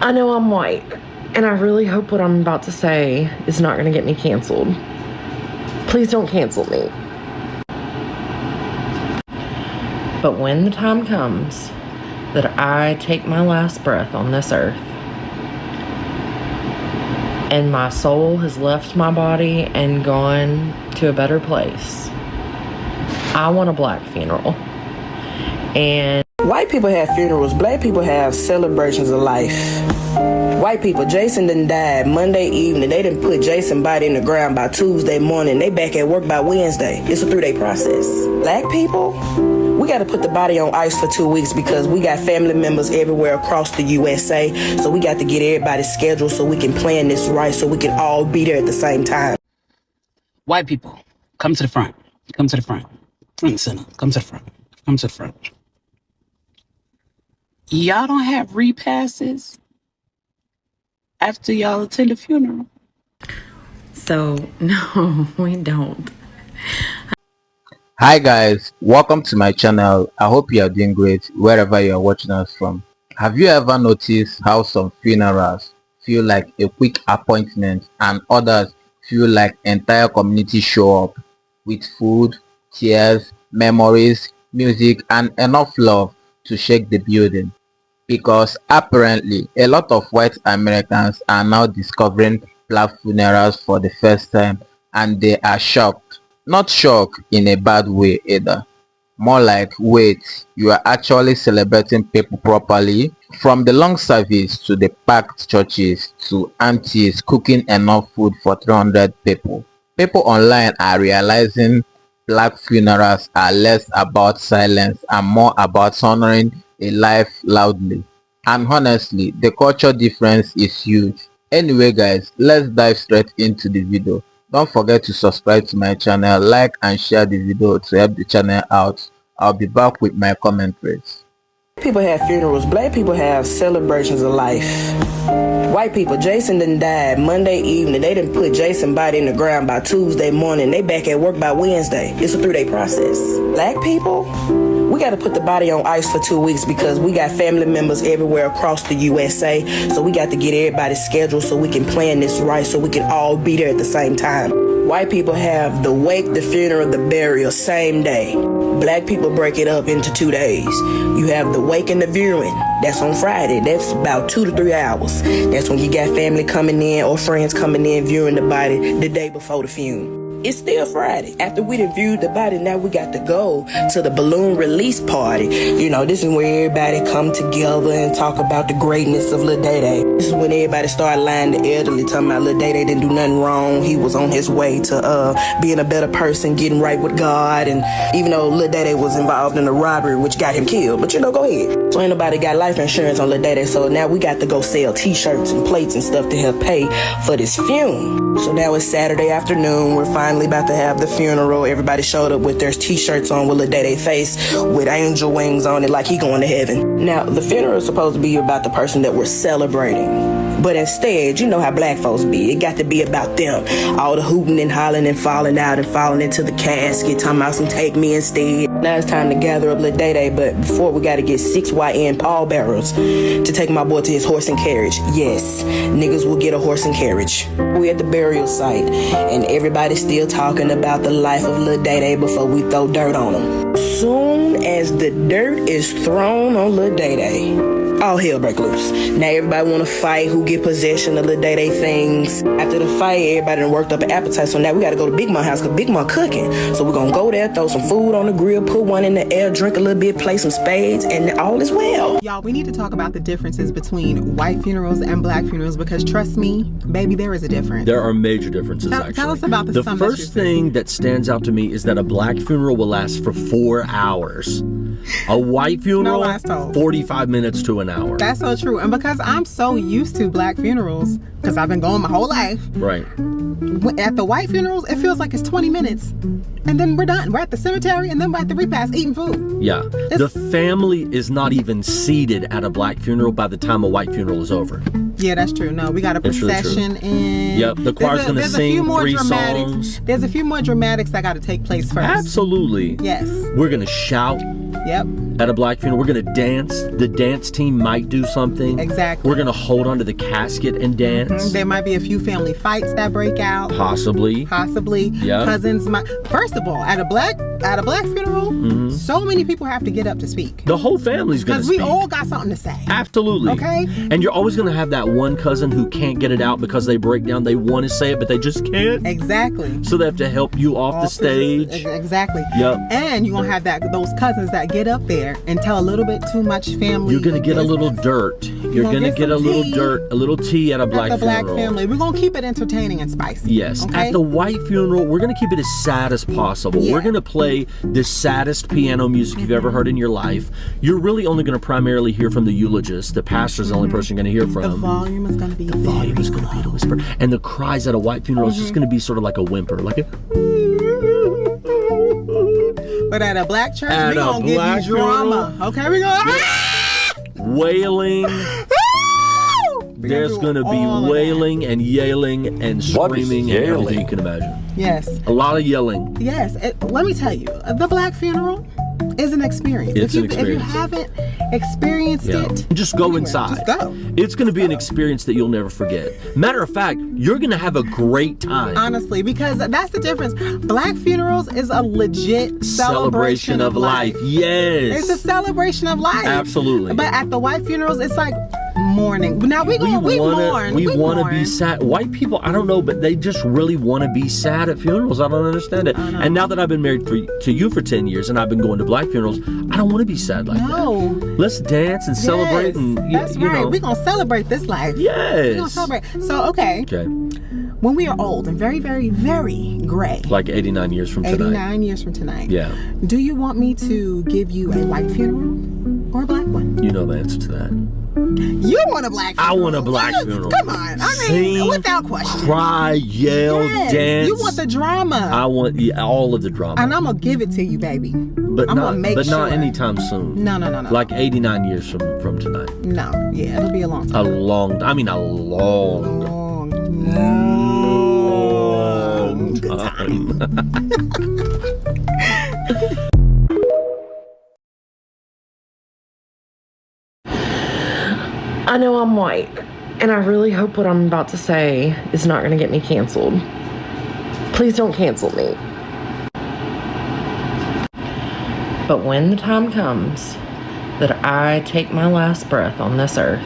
I know I'm white, and I really hope what I'm about to say is not going to get me canceled. Please don't cancel me. But when the time comes that I take my last breath on this earth, and my soul has left my body and gone to a better place, I want a black funeral. And white people have funerals, black people have celebrations of life. White people, Jason done died Monday evening. They done put Jason's body in the ground by Tuesday morning. They back at work by Wednesday. It's a 3-day process. Black people, we got to put the body on ice for 2 weeks because we got family members everywhere across the USA. So we got to get everybody's schedule so we can plan this right, so we can all be there at the same time. White people, come to the front. Come to the front. Front and center. Come to the front. Come to the front. Y'all don't have repasses after y'all attend a funeral? So, no, we don't. Hi guys, welcome to my channel. I hope you are doing great wherever you are watching us from. Have you ever noticed how some funerals feel like a quick appointment and others feel like entire community show up with food, tears, memories, music and enough love to shake the building? Because apparently a lot of white Americans are now discovering black funerals for the first time, and they are shocked. Not shocked in a bad way either. More like, wait, you are actually celebrating people properly? From the long service to the packed churches to aunties cooking enough food for 300 people. People online are realizing black funerals are less about silence and more about honoring a life loudly. And honestly, the culture difference is huge. Anyway guys, let's dive straight into the video. Don't forget to subscribe to my channel, like and share the video to help the channel out. I'll be back with my commentaries. People have funerals, black people have celebrations of life. White people, Jason done died Monday evening. They done put Jason's body in the ground by Tuesday morning. They back at work by Wednesday. It's a 3-day process. Black people, we got to put the body on ice for 2 weeks because we got family members everywhere across the USA. So we got to get everybody's schedule so we can plan this right, so we can all be there at the same time. White people have the wake, the funeral, the burial, same day. Black people break it up into 2 days. You have the wake and the viewing. That's on Friday. That's about 2 to 3 hours. That's when you got family coming in or friends coming in viewing the body the day before the funeral. It's still Friday. After we done viewed the body, now we got to go to the balloon release party. You know, this is where everybody come together and talk about the greatness of Lil Day Day. This is when everybody start lying the elderly, talking about Lil Day Day didn't do nothing wrong. He was on his way to being a better person, getting right with God. And even though Lil Day Day was involved in a robbery, which got him killed, but you know, go ahead. So ain't nobody got life insurance on Lil Day Day, so now we got to go sell t-shirts and plates and stuff to help pay for this funeral. So now it's Saturday afternoon. We're finally about to have the funeral. Everybody showed up with their t-shirts on with Lil Day Day face with angel wings on it like he going to heaven. Now, the funeral is supposed to be about the person that we're celebrating. But instead, you know how black folks be. It got to be about them. All the hooting and hollering and falling out and falling into the casket, talking about some take me instead. Now it's time to gather up Lil Day Day, but before we got to get 6 YN pallbearers to take my boy to his horse and carriage. Yes, niggas will get a horse and carriage. We at the burial site, and everybody's still talking about the life of Lil Day Day before we throw dirt on him. Soon as the dirt is thrown on Lil Day Day, all hell break loose. Now everybody want to fight who get possession of Lil Day Day things. After the fight, everybody done worked up an appetite, so now we got to go to Big Mom's house because Big Mom cooking. So we're going to go there, throw some food on the grill, put one in the air, drink a little bit, play some spades, and all is well. Y'all, we need to talk about the differences between white funerals and black funerals because trust me, baby, there is a difference. There are major differences, actually. Tell us about the first thing that stands out to me is that a black funeral will last for 4 hours. A white funeral, 45 minutes to an hour. That's so true. And because I'm so used to black funerals, because I've been going my whole life. Right. At the white funerals, it feels like it's 20 minutes. And then we're done. We're at the cemetery and then we're at the repass eating food. Yeah. The family is not even seated at a black funeral by the time a white funeral is over. Yeah, that's true. No, we got a procession in. Yep, the choir's going to sing 3 songs. There's a few more dramatics that got to take place first. Absolutely. Yes. We're going to shout. Yep. At a black funeral, we're going to dance. The dance team might do something. Exactly. We're going to hold onto the casket and dance. There might be a few family fights that break out. Possibly. Yeah. Cousins might. First of all, at a black funeral, so many people have to get up to speak. The whole family's going to speak. Because we all got something to say. Absolutely. Okay. And you're always going to have that one cousin who can't get it out because they break down. They want to say it, but they just can't. Exactly. So they have to help you off the stage. Exactly. Yep. And you're going to have those cousins that get up there and tell a little bit too much family. You're going to get a little dirt. You're going to get a little dirt, a little tea at a black funeral. Black family. We're going to keep it entertaining and spicy. Yes. Okay? At the white funeral, we're going to keep it as sad as possible. Yeah. We're going to play the saddest piano music you've ever heard in your life. You're really only going to primarily hear from the eulogist. The pastor's the only person you're going to hear from. The volume is going to be the whisper. And the cries at a white funeral is just going to be sort of like a whimper. Like a... But at a black church, we're going to give you drama. Okay, we're going to... Wailing. There's going to be wailing and yelling and screaming and everything you can imagine. Yes. A lot of yelling. Yes. Let me tell you, the black funeral is an experience. It's an experience. If you haven't experienced it, just go inside. Just go. It's going to be an experience that you'll never forget. Matter of fact, you're going to have a great time. Honestly, because that's the difference. Black funerals is a legit celebration of life. Yes. It's a celebration of life. Absolutely. But at the white funerals, it's like mourning. Now we mourn. We want to be sad. White people, I don't know, but they just really want to be sad at funerals. I don't understand it. And now that I've been married to you for 10 years and I've been going to black funerals, I don't want to be sad like that. Let's dance and celebrate. And that's you right. know. We're going to celebrate this life. Yes. We're going to celebrate. So, okay. When we are old and very, very, very gray. Like 89 years from tonight. 89 years from tonight. Yeah. Do you want me to give you a white funeral or a black one? You know the answer to that. You want a black funeral? I want a black funeral. Come on. I mean, sing, without question. Cry, yell, dance. You want the drama. I want all of the drama. And I'm going to give it to you, baby. But not anytime soon. No. Like 89 years from tonight. No. Yeah, it'll be a long time. A long time. I know I'm white, and I really hope what I'm about to say is not going to get me canceled. Please don't cancel me. But when the time comes that I take my last breath on this earth,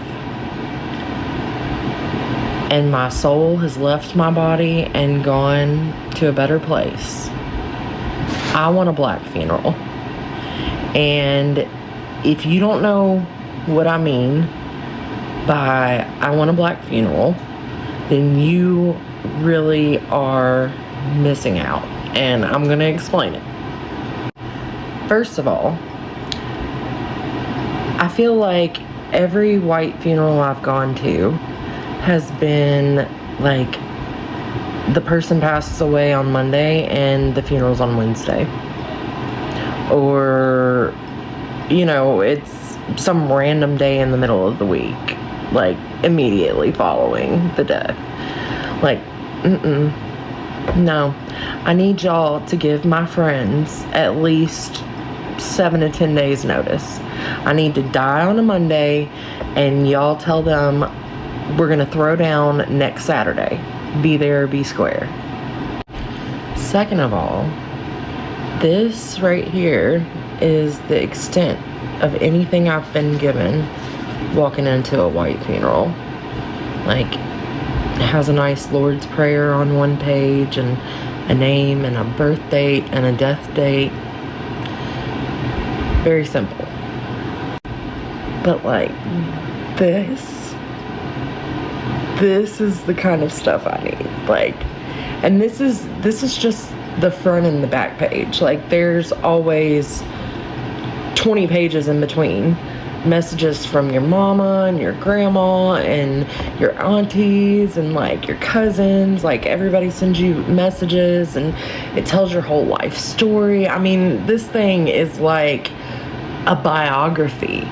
and my soul has left my body and gone to a better place, I want a black funeral. And if you don't know what I mean by I want a black funeral, then you really are missing out. And I'm going to explain it. First of all, I feel like every white funeral I've gone to has been like the person passes away on Monday and the funeral's on Wednesday. Or, you know, it's some random day in the middle of the week, like immediately following the death. Like, no. I need y'all to give my friends at least 7 to 10 days notice. I need to die on a Monday, and y'all tell them we're gonna throw down next Saturday. Be there, be square. Second of all, this right here is the extent of anything I've been given walking into a white funeral. Like, it has a nice Lord's Prayer on one page, and a name, and a birth date, and a death date. Very simple. But like, this is the kind of stuff I need. Like, and this is just the front and the back page. Like, there's always 20 pages in between. Messages from your mama and your grandma and your aunties and like your cousins. Like, everybody sends you messages and it tells your whole life story. I mean, this thing is like a biography.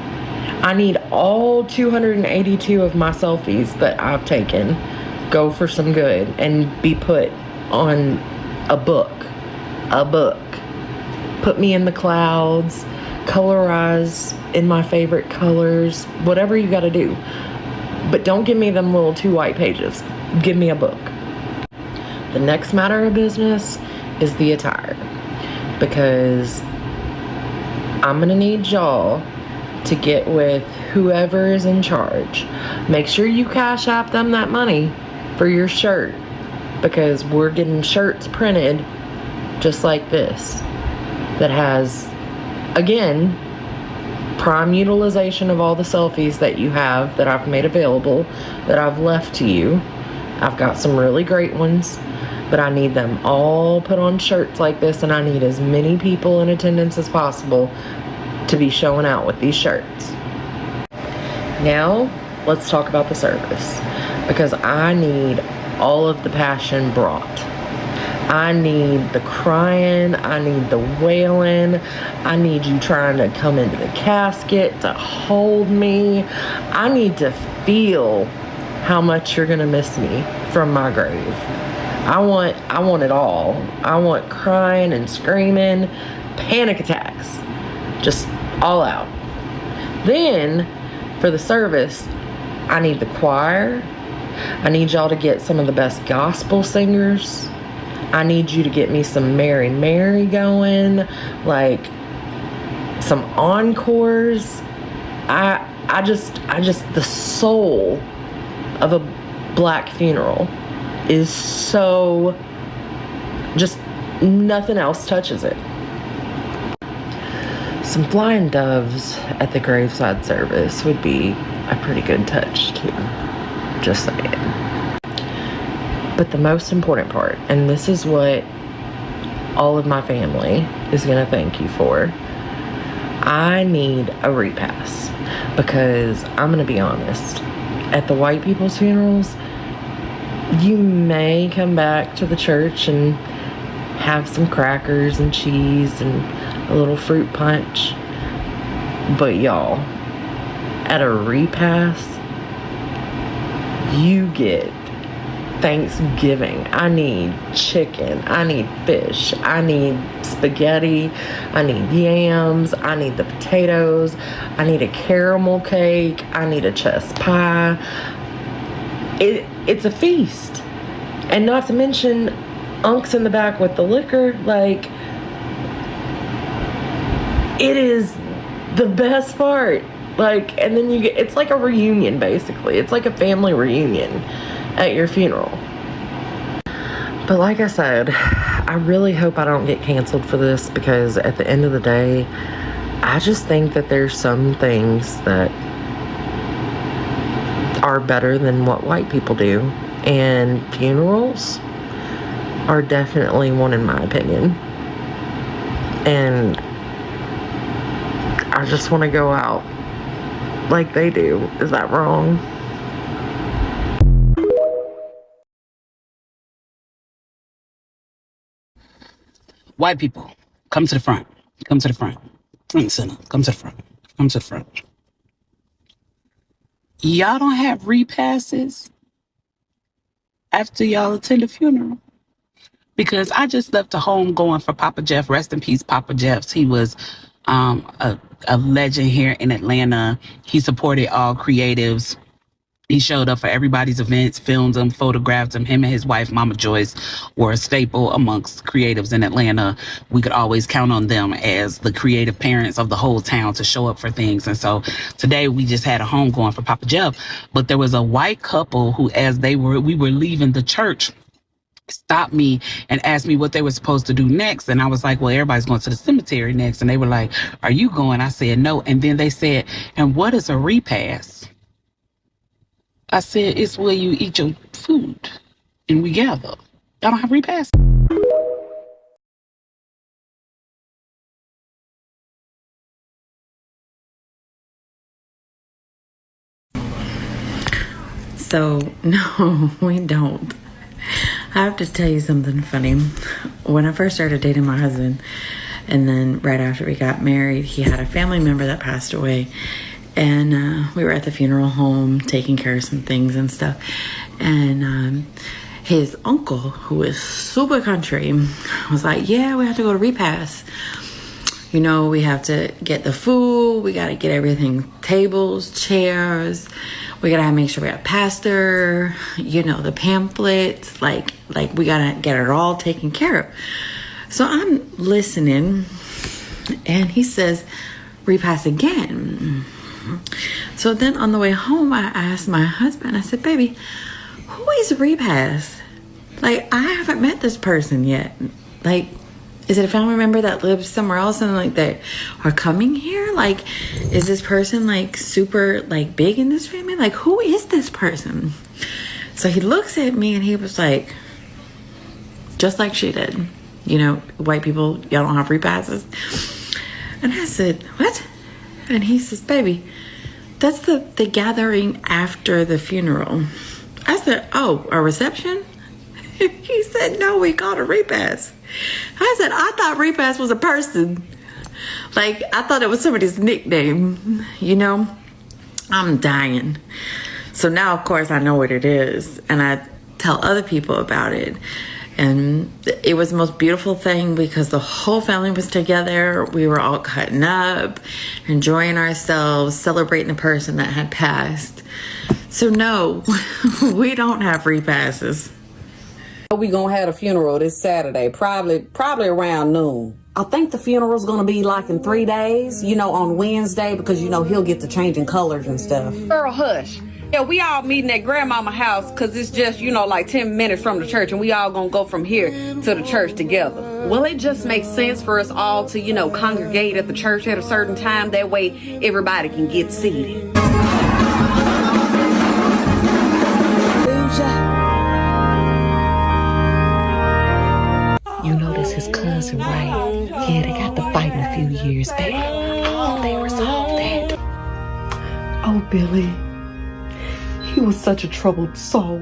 I need all 282 of my selfies that I've taken go for some good and be put on a book. Put me in the clouds. colorize in my favorite colors, whatever you got to do. But don't give me them little 2 white pages. Give me a book. The next matter of business is the attire, because I'm gonna need y'all to get with whoever is in charge. Make sure you cash app them that money for your shirt, because we're getting shirts printed just like this that has, again, prime utilization of all the selfies that you have that I've made available, that I've left to you. I've got some really great ones, but I need them all put on shirts like this, and I need as many people in attendance as possible to be showing out with these shirts. Now, let's talk about the service, because I need all of the passion brought. I need the crying, I need the wailing, I need you trying to come into the casket to hold me. I need to feel how much you're gonna miss me from my grave. I want it all. I want crying and screaming, panic attacks, just all out. Then, for the service, I need the choir. I need y'all to get some of the best gospel singers. I need you to get me some Mary Mary going, like some encores. I just, the soul of a black funeral is so, just nothing else touches it. Some flying doves at the graveside service would be a pretty good touch too. Just saying. But the most important part, and this is what all of my family is going to thank you for, I need a repass. Because I'm going to be honest, at the white people's funerals, you may come back to the church and have some crackers and cheese and a little fruit punch. But y'all, at a repass, you get Thanksgiving. I need chicken, I need fish, I need spaghetti, I need yams, I need the potatoes, I need a caramel cake, I need a chess pie. It's a feast. And not to mention unks in the back with the liquor. Like, it is the best part. Like, and then it's like a reunion, basically. It's like a family reunion at your funeral. But like I said, I really hope I don't get canceled for this, because at the end of the day, I just think that there's some things that are better than what white people do, and funerals are definitely one, in my opinion. And I just want to go out like they do. Is that wrong? White people, come to the front. Come to the front. Front and center. Come to the front. Come to the front. Y'all don't have repasses after y'all attend a funeral? Because I just left a homegoing for Papa Jeff. Rest in peace, Papa Jeff. He was a legend here in Atlanta. He supported all creatives. He showed up for everybody's events, filmed them, photographed them. Him and his wife, Mama Joyce, were a staple amongst creatives in Atlanta. We could always count on them as the creative parents of the whole town to show up for things. And so today we just had a homegoing for Papa Jeff. But there was a white couple who, as we were leaving the church, stopped me and asked me what they were supposed to do next. And I was like, well, everybody's going to the cemetery next. And they were like, are you going? I said, no. And then they said, and what is a repass? I said, it's where you eat your food and we gather. Y'all don't have repass? So, no, we don't. I have to tell you something funny. When I first started dating my husband, and then right after we got married, he had a family member that passed away. And we were at the funeral home taking care of some things and stuff. And his uncle, who is super country, was like, yeah, we have to go to Repass. You know, we have to get the food. We got to get everything, tables, chairs. We got to make sure we have pastor, you know, the pamphlets. Like we got to get it all taken care of. So I'm listening, and he says, repass again. So then on the way home, I asked my husband, I said, baby, who is Repass? Like, I haven't met this person yet. Like, is it a family member that lives somewhere else and like they are coming here? Like, is this person like super like big in this family? Like, who is this person? So he looks at me and he was like, just like she did, you know, white people, y'all don't have repasses. And I said, what? And he says, baby, that's the gathering after the funeral. I said, oh, a reception? He said, no, we called a repass. I said, I thought repass was a person. Like, I thought it was somebody's nickname, you know? I'm dying. So now, of course, I know what it is. And I tell other people about it. And it was the most beautiful thing because the whole family was together. We were all cutting up, enjoying ourselves, celebrating the person that had passed. So no, we don't have repasses. We gonna have a funeral this Saturday, probably around noon. I think the funeral's gonna be like in 3 days, you know, on Wednesday, because you know he'll get to changing colors and stuff. Girl, hush. Yeah, we all meeting at grandmama house because it's just, you know, like 10 minutes from the church, and we all gonna go from here to the church together. Well, it just makes sense for us all to, you know, congregate at the church at a certain time. That way everybody can get seated. You know this his cousin, right? Yeah, they got to fighting a few years back. Oh, they resolved that. Oh, Billy. He was such a troubled soul.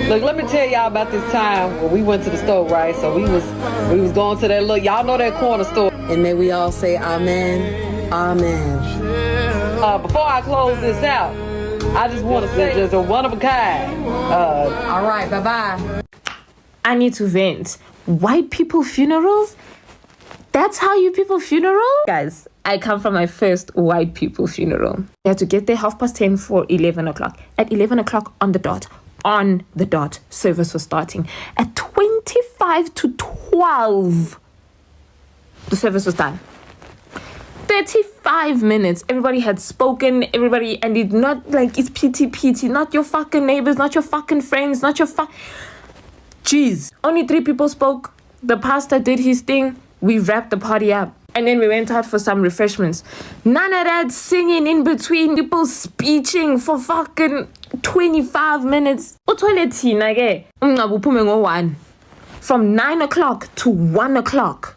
Look, let me tell y'all about this time when we went to the store, right? So we was going to that little, y'all know that corner store. And may we all say amen, amen. Before I close this out, I just want to say just a one of a kind. All right, bye-bye. I need to vent. White people funerals? That's how you people funeral? Guys, I come from my first white people funeral. I had to get there 10:30 for 11 o'clock. At 11 o'clock on the dot, service was starting. At 25 to 12, the service was done. 35 minutes. Everybody had spoken. Everybody, and it's not like it's PT, not your fucking neighbors, not your fucking friends, not your Jeez. Only 3 people spoke. The pastor did his thing. We wrapped the party up. And then we went out for some refreshments. None of that singing in between. People speeching for fucking 25 minutes. From 9 o'clock to 1 o'clock.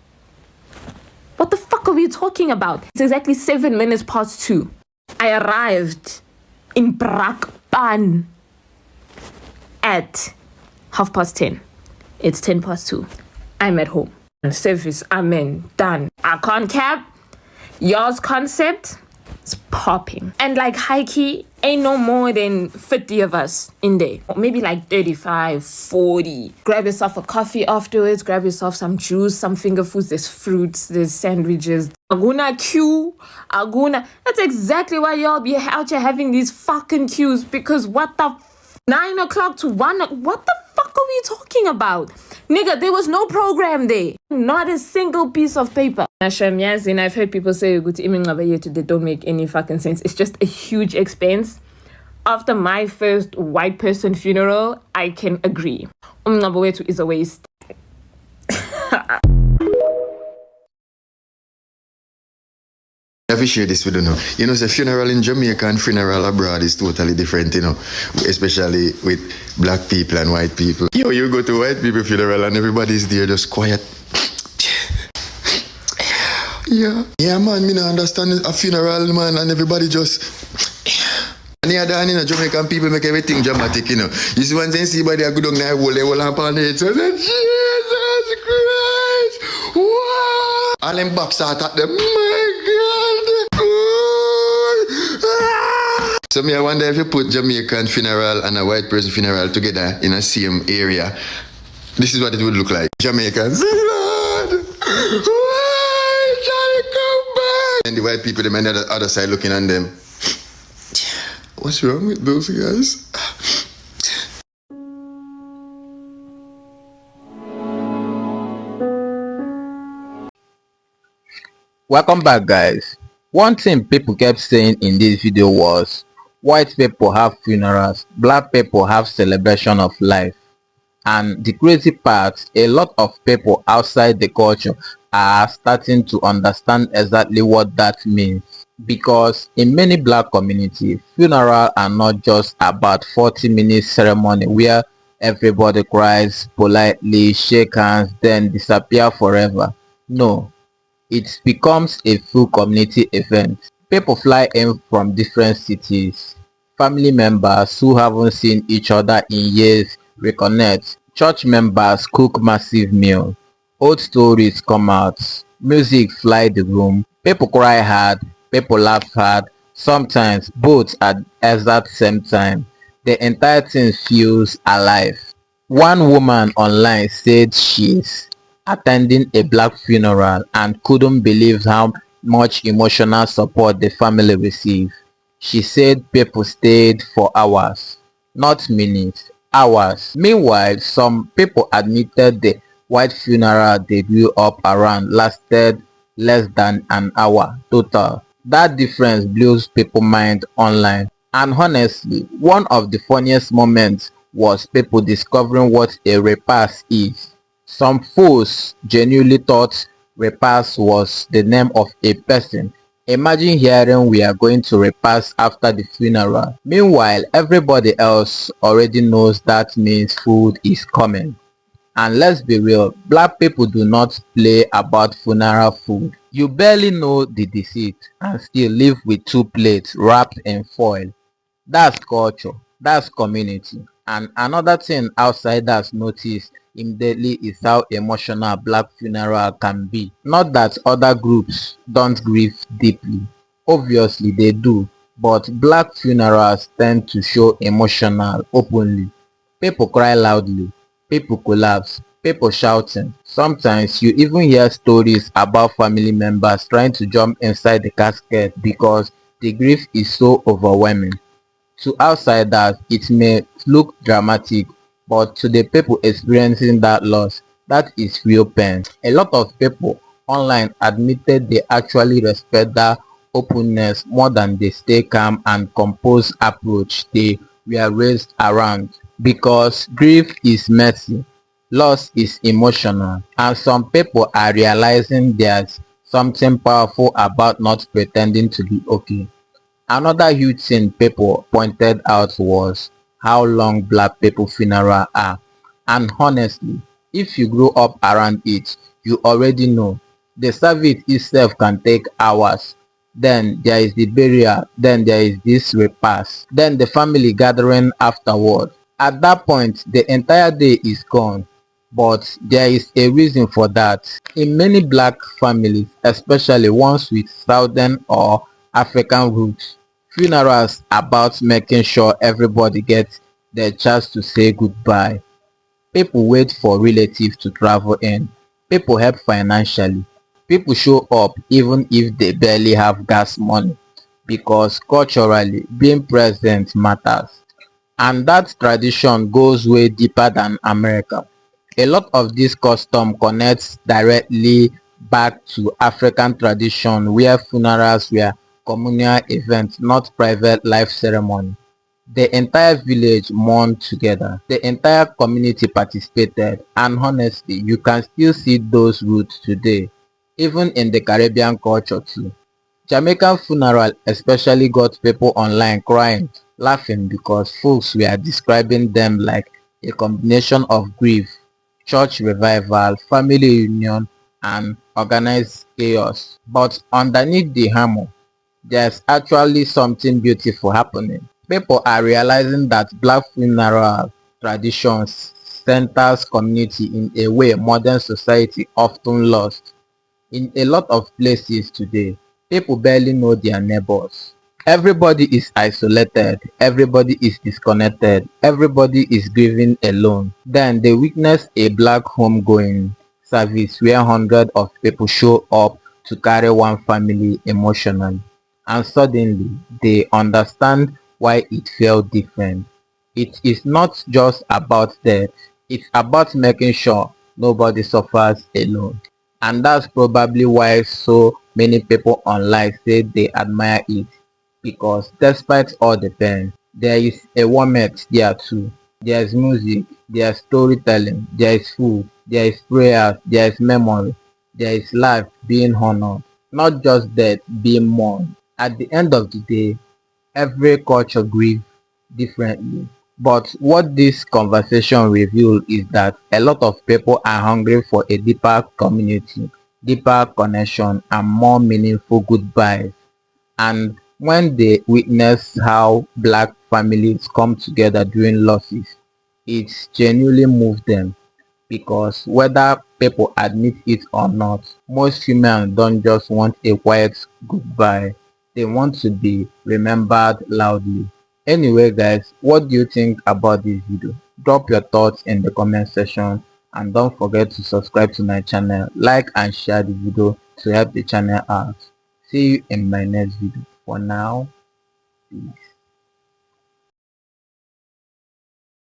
What the fuck are we talking about? It's exactly 7 minutes past 2. I arrived in Brakpan at 10:30. It's 2:10. I'm at home. Service, amen, done. I can't cap. Y'all's concept is popping. And like high-key, ain't no more than 50 of us in there. Maybe like 35, 40. Grab yourself a coffee afterwards. Grab yourself some juice, some finger foods. There's fruits, there's sandwiches. Aguna queue. Aguna. That's exactly why y'all be out here having these fucking queues. Because what the 9 o'clock to 1, what the fuck are we talking about? Nigga, there was no program there. Not a single piece of paper. I've heard people say they don't make any fucking sense. It's just a huge expense. After my first white person funeral, I can agree. Is a waste. I have to share this with you now. You know, the funeral in Jamaica and funeral abroad is totally different, you know, especially with black people and white people. You go to white people funeral and everybody's there just quiet. Yeah, man, me not understand a funeral, man, and everybody just... And the other hand, you know, Jamaican people make everything dramatic, you know. You see, when they see somebody go down there, they will have on it. So I said, Jesus Christ! Wow! All them box out at them, my God! So me, I wonder if you put Jamaican funeral and a white person funeral together in a same area, this is what it would look like. Jamaicans, Lord! Why, Johnny, come And the white people, them on the other side looking on them. What's wrong with those guys? Welcome back, guys. One thing people kept saying in this video was white people have funerals, black people have celebration of life. And the crazy part, a lot of people outside the culture are starting to understand exactly what that means. Because in many black communities, funerals are not just about 40-minute ceremony where everybody cries politely, shake hands, then disappear forever. No, it becomes a full community event. People fly in from different cities. Family members who haven't seen each other in years reconnect. Church members cook massive meal. Old stories come out. Music fly the room. People cry hard. People laugh hard. Sometimes both at exact same time. The entire thing feels alive. One woman online said she's attending a black funeral and couldn't believe how much emotional support the family received. She said people stayed for hours, not minutes, hours. Meanwhile, some people admitted the white funeral they grew up around lasted less than an hour total. That difference blows people's mind online. And honestly, one of the funniest moments was people discovering what a repass is. Some fools genuinely thought Repass was the name of a person. Imagine hearing we are going to repass after the funeral. Meanwhile, everybody else already knows that means food is coming. And let's be real, black people do not play about funeral food. You barely know the deceased and still live with 2 plates wrapped in foil. That's culture, that's community. And another thing outsiders notice immediately is how emotional black funeral can be. Not that other groups don't grieve deeply. Obviously they do, but black funerals tend to show emotional openly. People cry loudly, people collapse, people shouting. Sometimes you even hear stories about family members trying to jump inside the casket because the grief is so overwhelming. To outsiders, it may look dramatic, but to the people experiencing that loss, that is real pain. A lot of people online admitted they actually respect that openness more than the stay calm and composed approach they were raised around. Because grief is messy, loss is emotional, and some people are realizing there's something powerful about not pretending to be okay. Another huge thing people pointed out was how long black people funerals are. And honestly, if you grew up around it, you already know. The service itself can take hours. Then there is the burial, then there is this repass, then the family gathering afterward. At that point, the entire day is gone. But there is a reason for that. In many black families, especially ones with Southern or African roots, funerals about making sure everybody gets their chance to say goodbye. People wait for relatives to travel in. People help financially. People show up even if they barely have gas money because culturally being present matters. And that tradition goes way deeper than America. A lot of this custom connects directly back to African tradition where funerals were communal events, not private life ceremony. The entire village mourned together. The entire community participated, and honestly, you can still see those roots today, even in the Caribbean culture too. Jamaican funeral especially got people online crying, laughing because folks were describing them like a combination of grief, church revival, family reunion, and organized chaos. But underneath the hammer, there's actually something beautiful happening. People are realizing that black funeral traditions centers community in a way modern society often lost. In a lot of places today, people barely know their neighbors. Everybody is isolated, everybody is disconnected, everybody is grieving alone. Then they witness a black homegoing service where hundreds of people show up to carry one family emotionally, and suddenly they understand why it felt different. It is not just about death, it's about making sure nobody suffers alone. And that's probably why so many people online say they admire it, because despite all the pain, there is a warmth there too. There is music, there is storytelling, there is food, there is prayer, there is memory, there is life being honored, not just death being mourned. At the end of the day, every culture grieves differently. But what this conversation reveals is that a lot of people are hungry for a deeper community, deeper connection, and more meaningful goodbyes. And when they witness how black families come together during losses, it genuinely moves them, because whether people admit it or not, most humans don't just want a quiet goodbye. They want to be remembered loudly. Anyway, guys, what do you think about this video? Drop your thoughts in the comment section, and don't forget to subscribe to my channel, like and share the video to help the channel out. See you in my next video. For now, peace.